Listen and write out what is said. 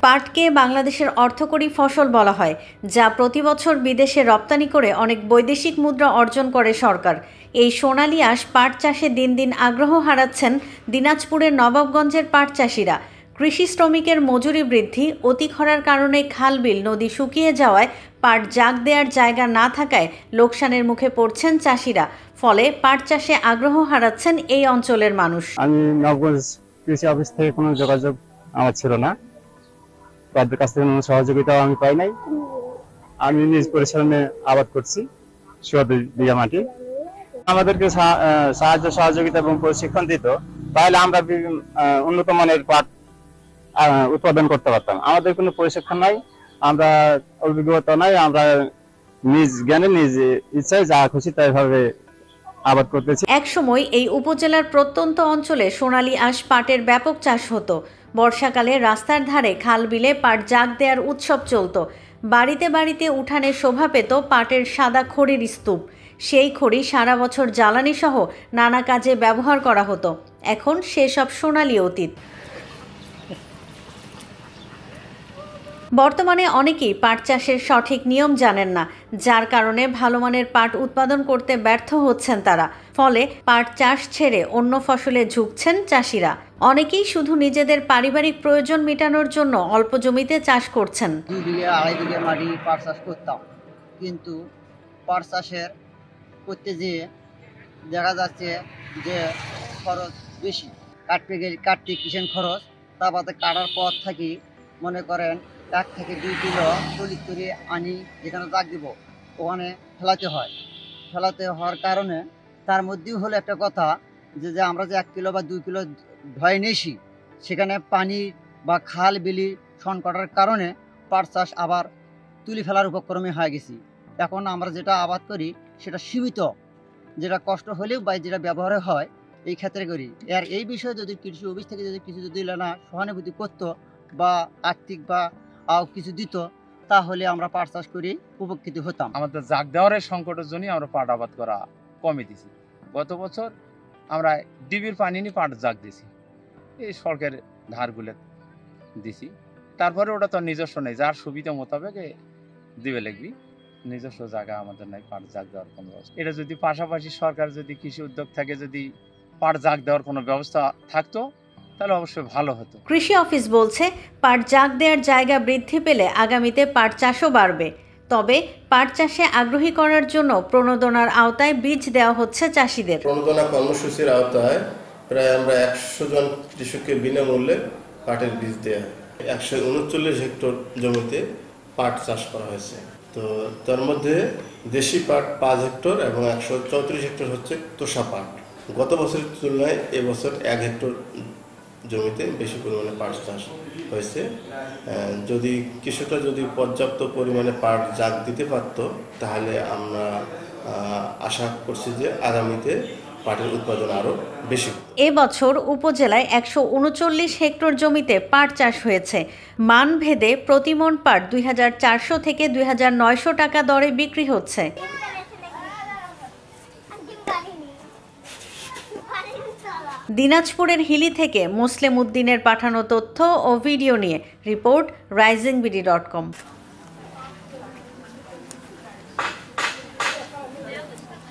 পাটকে বাংলাদেশের অর্থকরী ফসল বলা হয়, যা প্রতি বছর বিদেশে রপ্তানি করে অনেক বৈদেশিক মুদ্রা অর্জন করে সরকার। এই সোনালী আঁশ পাট চাষে দিন দিন আগ্রহ হারাচ্ছেন দিনাজপুরের নবাবগঞ্জের পাট চাষিরা। কৃষি শ্রমিকের মজুরি বৃদ্ধি, অতি খরার কারণে খাল বিল নদী শুকিয়ে যাওয়ায় পাট জাগ দেওয়ার জায়গা না থাকায় লোকসানের মুখে পড়ছেন চাষিরা। ফলে পাট চাষে আগ্রহ হারাচ্ছেন এই অঞ্চলের মানুষ। আমি নবাবগঞ্জ কৃষি অফিস থেকে কোনো যোগাযোগ আমার ছিল না, তাদের কাছ থেকে কোনো সহযোগিতাও আমি পাই নাই। আমি নিজ পরিশ্রমে আবাদ করছি সোয়াদী বিঘা মাটি। আমাদেরকে সাহায্য সহযোগিতা এবং প্রশিক্ষণ দিত, তাহলে আমরা উন্নত মানের পাট উৎপাদন করতে পারতাম। আমাদের কোনো প্রশিক্ষণ নাই, আমরা অভিজ্ঞতা নাই, আমরা নিজ জ্ঞানে নিজ ইচ্ছায় যা খুশি তাই ভাবে আবাদ করতেছি। এক সময় এই উপজেলার প্রত্যন্ত অঞ্চলে সোনালী আঁশ পাটের ব্যাপক চাষ হতো। বর্ষাকালে রাস্তার ধারে খাল বিলে পাট জাগ দেওয়ার উৎসব চলত। বাড়িতে বাড়িতে উঠানে শোভা পেত পাটের সাদা খড়ির স্তূপ। সেই খড়ি সারা বছর জ্বালানি সহ নানা কাজে ব্যবহার করা হতো। এখন সেসব সোনালী অতীত। বর্তমানে অনেকেই পাট চাষের সঠিক নিয়ম জানেন না, যার কারণে ভালো মানের পাট উৎপাদন করতে ব্যর্থ হচ্ছেন তারা। ফলে পাট চাষ ছেড়ে অন্য ফসলে ঝুঁকছেন চাষিরা। অনেকেই শুধু নিজেদের পারিবারিক প্রয়োজন মেটানোর জন্য অল্প জমিতে চাষ করছেন। 2 বিঘা 2.5 বিঘা মাটি পাট চাষ করতাম, কিন্তু পাট চাষের করতে যেয়ে দেখা যাচ্ছে যে খরচ বেশি। কাটতে কিষেন খরচ, তারপরে কাটার পর থাকি মনে করেন 1 থেকে 2 কিলো তলিত করে আনি, যেখানে জাগ দিব ওখানে ফেলাতে হওয়ার কারণে তার মধ্যেও হলো একটা কথা যে আমরা যে 1 কিলো বা 2 কিলো ধয়ে নিয়েছি, সেখানে পানি বা খাল বিলি সংকটের কারণে পাট চাষ আবার তুলে ফেলার উপক্রমে হয়ে গেছি। এখন আমরা যেটা আবাদ করি সেটা সীমিত, যেটা কষ্ট হলেও বা যেটা ব্যবহারে হয় এই ক্ষেত্রে করি। আর এই বিষয়ে যদি কৃষি অফিস থেকে যদি কিছু যদি না সহানুভূতি করতো বা আর্থিক বা কিছু দিত, তাহলে আমরা পাট চাষ করি উপকৃত হতাম। আমাদের জাগ দেওয়ার সংকটের জন্য আমরা পাট আবাদ করা কমে দিছি। গত বছর আমরা ডিবির পানি নিয়ে পাট জাগ দিছি, এই সরকারের ধারগুলো দিছি। তারপরে ওটা তো নিজস্ব নেই, যার সুবিধা মোতাবেক দিবে লাগবি। নিজস্ব জায়গা আমাদের নাই পাট জাগ দেওয়ার কোনো ব্যবস্থা। এটা যদি পাশাপাশি সরকার যদি কৃষি উদ্যোগ থেকে যদি পাট জাগ দেওয়ার কোনো ব্যবস্থা থাকতো তাহলে অবশ্যই ভালো হতো। কৃষি অফিস বলছে পাট জাগ দেওয়ার জায়গা বৃদ্ধি পেলে আগামীতে পাট চাষও বাড়বে। তবে পাট চাষে আগ্রহী করার জন্য প্রণোদনার আওতায় বীজ দেওয়া হচ্ছে চাষিদের। প্রণোদনা কর্মসূচির আওতায় প্রায় আমরা 100 জন কৃষককে বিনামূল্যে পাটের বীজ দেওয়া হয়। 139 হেক্টর জমিতে পাট চাষ করা হয়েছে। তো তার মধ্যে দেশি পাট 5 হেক্টর এবং 134 হেক্টর হচ্ছে তোষা পাট। গত বছরের তুলনায় এবছর 1 হেক্টর জমিতে বেশি পরিমাণে পাট চাষ হয়েছে। যদি কৃষকরা যদি পর্যাপ্ত পরিমাণে পাট জাগ দিতে পারত, তাহলে আমরা আশা করছি যে আগামীতে পাটের উৎপাদন আরও বেশি। এবছর উপজেলায় 139 হেক্টর জমিতে পাট চাষ হয়েছে। মানভেদে প্রতিমন পাট 2400 থেকে 2900 টাকা দরে বিক্রি হচ্ছে। দিনাজপুরের হিলি থেকে মুসলিম উদ্দিনের পাঠানো তথ্য ও ভিডিও নিয়ে রিপোর্ট risingBD.com।